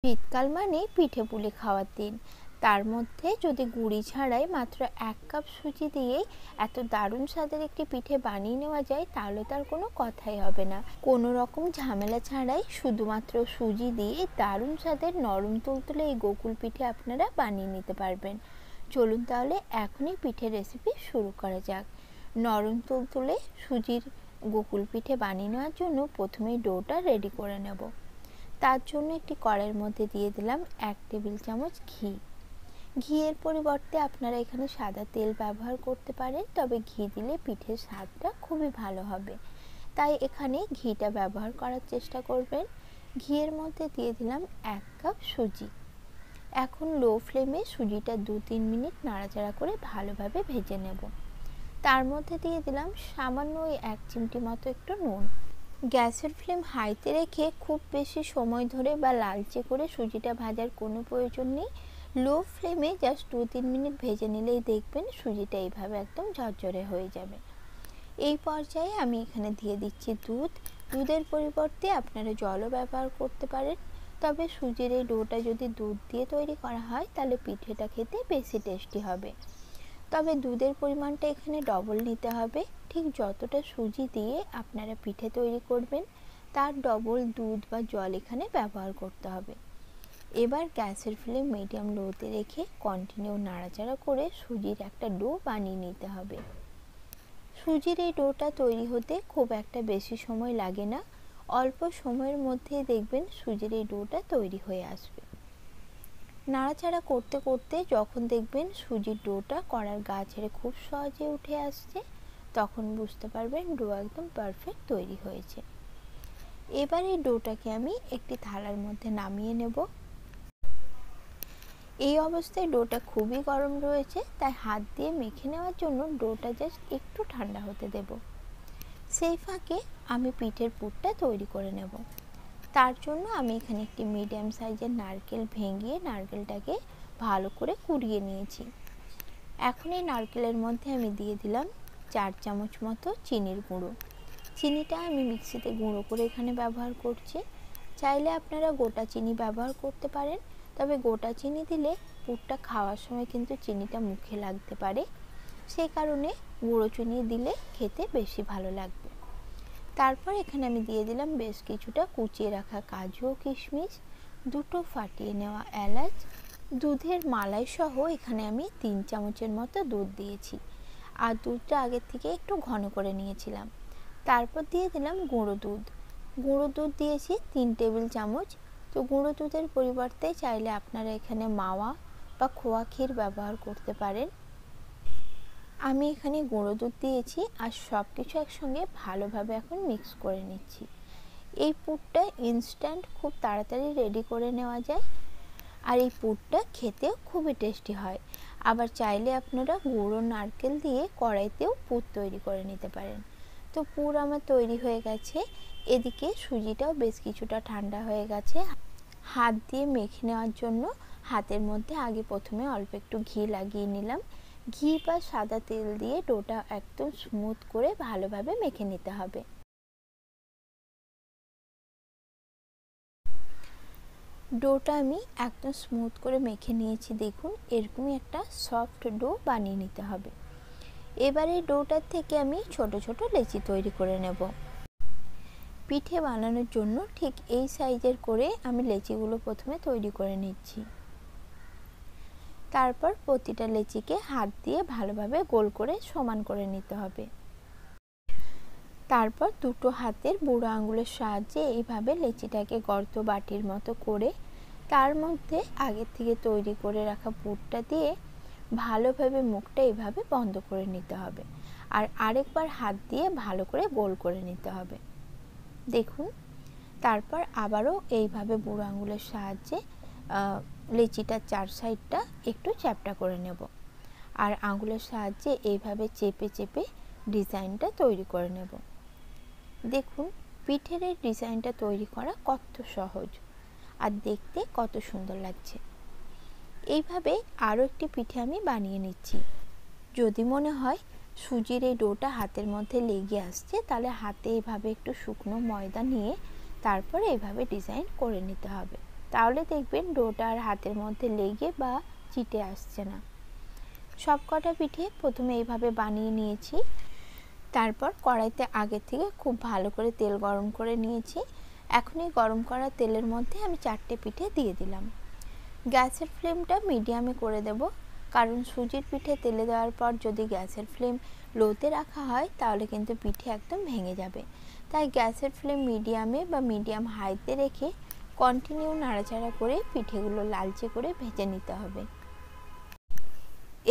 শীতকাল মানে পিঠে পুলি খাওয়ার দিন। তার মধ্যে যদি গুড়ি ছাড়াই মাত্র 1 কাপ সুজি দিয়েই এত দারুণ স্বাদের একটি পিঠে বানিয়ে নেওয়া যায়, তাহলে তার কোনো কথাই হবে না। কোনো রকম ঝামেলা ছাড়াই শুধুমাত্র সুজি দিয়ে দারুণ স্বাদের নরম তুলতুলে এই গোকুল পিঠে আপনারা বানিয়ে নিতে পারবেন। চলুন তাহলে এখনই পিঠের রেসিপি শুরু করা যাক। নরম তুলতুলে সুজির গোকুল পিঠে বানিয়ে নেওয়ার জন্য প্রথমেই ডোটা রেডি করে নেব। তার জন্য একটি কড়াইয়ের মধ্যে দিয়ে দিলাম 1 টেবিল চামচ ঘি। ঘিয়ের পরিবর্তে আপনারা এখানে সাদা তেল ব্যবহার করতে পারেন, তবে ঘি দিলে পিঠের স্বাদটা খুবই ভালো হবে, তাই এখানে ঘিটা ব্যবহার করার চেষ্টা করবেন। ঘিয়ের মধ্যে দিয়ে দিলাম 1 কাপ সুজি। এখন লো ফ্লেমে সুজিটা 2-3 মিনিট নাড়াচাড়া করে ভালোভাবে ভেজে নেব। তার মধ্যে দিয়ে দিলাম সামান্য 1 চিমটি মতো একটু নুন। গ্যাসের ফ্লেম হাইতে রেখে খুব বেশি সময় ধরে বা লালচে করে সুজিটা ভাজার কোনো প্রয়োজন নেই। লো ফ্লেমে জাস্ট 2-3 মিনিট ভেজে নিলেই দেখবেন সুজিটা এইভাবে একদম ঝরঝরে হয়ে যাবে। এই পর্যায়ে আমি এখানে দিয়ে দিচ্ছি দুধ। দুধের পরিবর্তে আপনারা জলও ব্যবহার করতে পারেন, তবে সুজির এই ডোটা যদি দুধ দিয়ে তৈরি করা হয় তাহলে পিঠেটা খেতে বেশি টেস্টি হবে। তবে দুধের পরিমাণটা এখানে ডবল নিতে হবে। ঠিক যতটা সুজি দিয়ে আপনারা পিঠে তৈরি করবেন তার ডবল দুধ বা জল এখানে ব্যবহার করতে হবে। এবার গ্যাসের ফ্লেম মিডিয়াম লোতে রেখে কন্টিনিউ নাড়াচাড়া করে সুজির একটা ডো বানিয়ে নিতে হবে। সুজির এই ডোটা তৈরি হতে খুব একটা বেশি সময় লাগে না, অল্প সময়ের মধ্যেই দেখবেন সুজির এই ডোটা তৈরি হয়ে আসবে। নাড়াচাড়া করতে করতে যখন দেখবেন সুজির ডোটা কড়ার গা ছেড়ে খুব সহজে উঠে আসছে, তখন বুঝতে পারবেন ডো একদম পারফেক্ট তৈরি হয়েছে। এবার এই ডোটাকে আমি একটি থালার মধ্যে নামিয়ে নেব। এই অবস্থায় ডোটা খুবই গরম রয়েছে, তাই হাত দিয়ে মেখে নেওয়ার জন্য ডোটা জাস্ট একটু ঠান্ডা হতে দেব। সেই ফাঁকে আমি পিঠের পুরটা তৈরি করে নেব। তার জন্য আমি এখানে একটি মিডিয়াম সাইজের নারকেল ভেঙে নারকেলটাকে ভালো করে কুড়িয়ে নিয়েছি। এখন এই নারকেলের মধ্যে আমি দিয়ে দিলাম 4 চামচ মতো চিনির গুঁড়ো। চিনিটা আমি মিক্সিতে গুঁড়ো করে এখানে ব্যবহার করছি। চাইলে আপনারা গোটা চিনি ব্যবহার করতে পারেন, তবে গোটা চিনি দিলে পুরটা খাওয়ার সময় কিন্তু চিনিটা মুখে লাগতে পারে, সেই কারণে গুঁড়ো চিনি দিলে খেতে বেশি ভালো লাগবে। তারপর এখানে আমি দিয়ে দিলাম বেশ কিছুটা কুচিয়ে রাখা কাজু ও কিশমিশ, 2টো ফাটিয়ে নেওয়া এলাচ, দুধের মালাই সহ এখানে আমি 3 চামচের মতো দুধ দিয়েছি, আর দুধটা আগের থেকে একটু ঘন করে নিয়েছিলাম। তারপর দিয়ে দিলাম গুঁড়ো দুধ। গুঁড়ো দুধ দিয়েছি 3 টেবিল চামচ। তো গুঁড়ো দুধের পরিবর্তে চাইলে আপনারা এখানে মাওয়া বা খোয়া ক্ষীর ব্যবহার করতে পারেন। আমি এখানে গুঁড়ো দুধ দিয়েছি আর সব কিছু একসঙ্গে ভালোভাবে এখন মিক্স করে নিচ্ছি। এই পুরটা ইনস্ট্যান্ট খুব তাড়াতাড়ি রেডি করে নেওয়া যায়, আর এই পুরটা খেতেও খুবই টেস্টি হয়। আবার চাইলে আপনারা গুঁড়ো নারকেল দিয়ে কড়াইতেও পুর তৈরি করে নিতে পারেন। তো পুর আমার তৈরি হয়ে গেছে। এদিকে সুজিটাও বেশ কিছুটা ঠান্ডা হয়ে গেছে। হাত দিয়ে মেখে নেওয়ার জন্য হাতের মধ্যে আগে প্রথমে অল্প একটু ঘি লাগিয়ে নিলাম। ঘি বা সাদা তেল দিয়ে ডোটা একদম স্মুথ করে ভালোভাবে মেখে নিতে হবে। ডোটা আমি একদম স্মুথ করে মেখে নিয়েছি, দেখুন এরকমই একটা সফট ডো বানিয়ে নিতে হবে। এবারে ডোটার থেকে আমি ছোট ছোট লেচি তৈরি করে নেব। পিঠে বানানোর জন্য ঠিক এই সাইজের করে আমি লেচিগুলো প্রথমে তৈরি করে নিচ্ছি। তারপর প্রতিটা লেচিকে হাত দিয়ে ভালোভাবে গোল করে সমান করে নিতে হবে। তারপর দুটো হাতের বুড়ো আঙুলের সাহায্যে এইভাবে লেচিটাকে গর্ত বাটির মতো করে তার মধ্যে আগের থেকে তৈরি করে রাখা পুরটা দিয়ে ভালোভাবে মুখটা এইভাবে বন্ধ করে নিতে হবে, আর আরেকবার হাত দিয়ে ভালো করে গোল করে নিতে হবে। দেখুন, তারপর আবারও এইভাবে বুড়ো আঙুলের সাহায্যে লেচিটার 4 সাইডটা একটু চ্যাপ্টা করে নেব, আর আঙুলের সাহায্যে এইভাবে চেপে চেপে ডিজাইনটা তৈরি করে নেব। দেখুন পিঠের এই ডিজাইনটা তৈরি করা কত সহজ আর দেখতে কত সুন্দর লাগছে। এইভাবে আরও একটি পিঠে আমি বানিয়ে নিচ্ছি। যদি মনে হয় সুজির এই ডোটা হাতের মধ্যে লেগে আসছে, তাহলে হাতে এইভাবে একটু শুকনো ময়দা নিয়ে তারপরে এইভাবে ডিজাইন করে নিতে হবে। তাহলে দেখবেন ডোটা আর হাতের মধ্যে লেগে বা চিটে আসছে না। সব কটা পিঠে প্রথমে এইভাবে বানিয়ে নিয়েছি। তারপর কড়াইতে আগে থেকে খুব ভালো করে তেল গরম করে নিয়েছি। এখন এই গরম করা তেলের মধ্যে আমি 4টে পিঠে দিয়ে দিলাম। গ্যাসের ফ্লেমটা মিডিয়ামে করে দেব, কারণ সুজির পিঠে তেলে দেওয়ার পর যদি গ্যাসের ফ্লেম লোতে রাখা হয় তাহলে কিন্তু পিঠে একদম ভেঙে যাবে। তাই গ্যাসের ফ্লেম মিডিয়ামে বা মিডিয়াম হাইতে রেখে কন্টিনিউ নাড়াচাড়া করে পিঠেগুলো লালচে করে ভেজে নিতে হবে।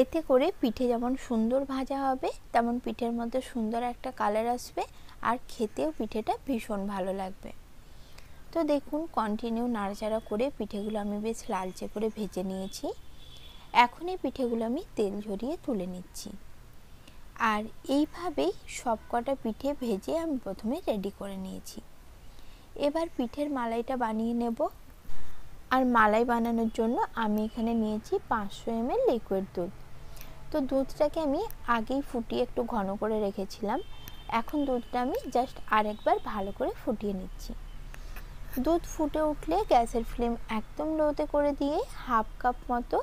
এতে করে পিঠে যেমন সুন্দর ভাজা হবে তেমন পিঠের মধ্যে সুন্দর একটা কালার আসবে আর খেতেও পিঠেটা ভীষণ ভালো লাগবে। তো দেখুন কন্টিনিউ নাড়াচাড়া করে পিঠেগুলো আমি বেশ লালচে করে ভেজে নিয়েছি। এখন এই পিঠেগুলো আমি তেল ঝরিয়ে তুলে নিচ্ছি। আর এইভাবেই সব কটা পিঠে ভেজে আমি প্রথমে রেডি করে নিয়েছি। এবার পিঠের মালাইটা বানিয়ে নেব। আর মালাই বানানোর জন্য আমি এখানে নিয়েছি 500 ml লিকুইড দুধ। তো দুধটাকে আমি আগেই ফুটিয়ে একটু ঘন করে রেখেছিলাম। এখন দুধটা আমি জাস্ট আরেকবার ভালো করে ফুটিয়ে নিচ্ছি। দুধ ফুটে উঠলে গ্যাসের ফ্লেম একদম লোতে করে দিয়ে হাফ কাপ মতো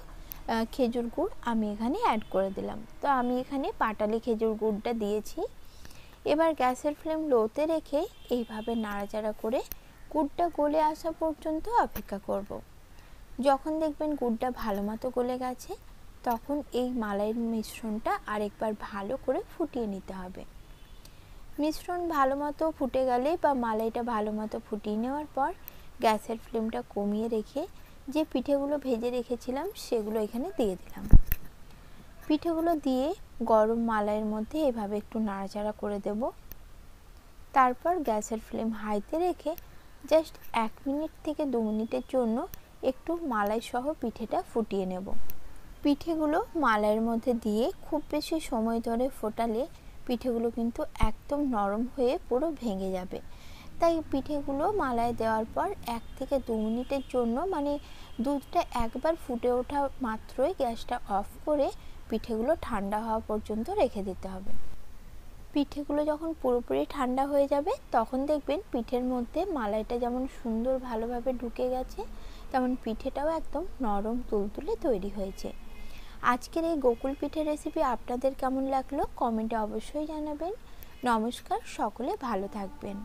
খেজুর গুড় আমি এখানে অ্যাড করে দিলাম। তো আমি এখানে পাটালি খেজুর গুড়টা দিয়েছি। এবার গ্যাসের ফ্লেম লোতে রেখে এইভাবে নাড়াচাড়া করে গুড়টা গলে আসা পর্যন্ত অপেক্ষা করব। যখন দেখবেন গুড়টা ভালো মতো গলে গেছে তখন এই মালাইয়ের মিশ্রণটা আরেকবার ভালো করে ফুটিয়ে নিতে হবে। মিশ্রণ ভালো মতো ফুটে গেলে বা মালাইটা ভালো মতো ফুটিয়ে নেওয়ার পর গ্যাসের ফ্লেমটা কমিয়ে রেখে যে পিঠেগুলো ভেজে রেখেছিলাম সেগুলো এখানে দিয়ে দিলাম। পিঠেগুলো দিয়ে গরম মালাইয়ের মধ্যে এভাবে একটু নাড়াচাড়া করে দেব। তারপর গ্যাসের ফ্লেম হাইতে রেখে জাস্ট 1 মিনিট থেকে 2 মিনিটের জন্য একটু মালাই সহ পিঠেটা ফুটিয়ে নেব। পিঠেগুলো মালাইয়ের মধ্যে দিয়ে খুব বেশি সময় ধরে ফোটালে পিঠেগুলো কিন্তু একদম নরম হয়ে পুরো ভেঙে যাবে। তাই পিঠেগুলো মালায় দেওয়ার পর 1 থেকে 2 মিনিটের জন্য মানে দুধটা একবার ফুটে ওঠা মাত্রই গ্যাসটা অফ করে পিঠেগুলো ঠান্ডা হওয়া পর্যন্ত রেখে দিতে হবে। পিঠেগুলো যখন পুরোপুরি ঠান্ডা হয়ে যাবে তখন দেখবেন পিঠের মধ্যে মালাইটা যেমন সুন্দর ভালোভাবে ঢুকে গেছে তেমন পিঠেটাও একদম নরম তুলতুলে তৈরি হয়েছে। আজকের এই গোকুল পিঠে রেসিপি আপনাদের কেমন লাগলো কমেন্টে অবশ্যই জানাবেন। নমস্কার, সকলে ভালো থাকবেন।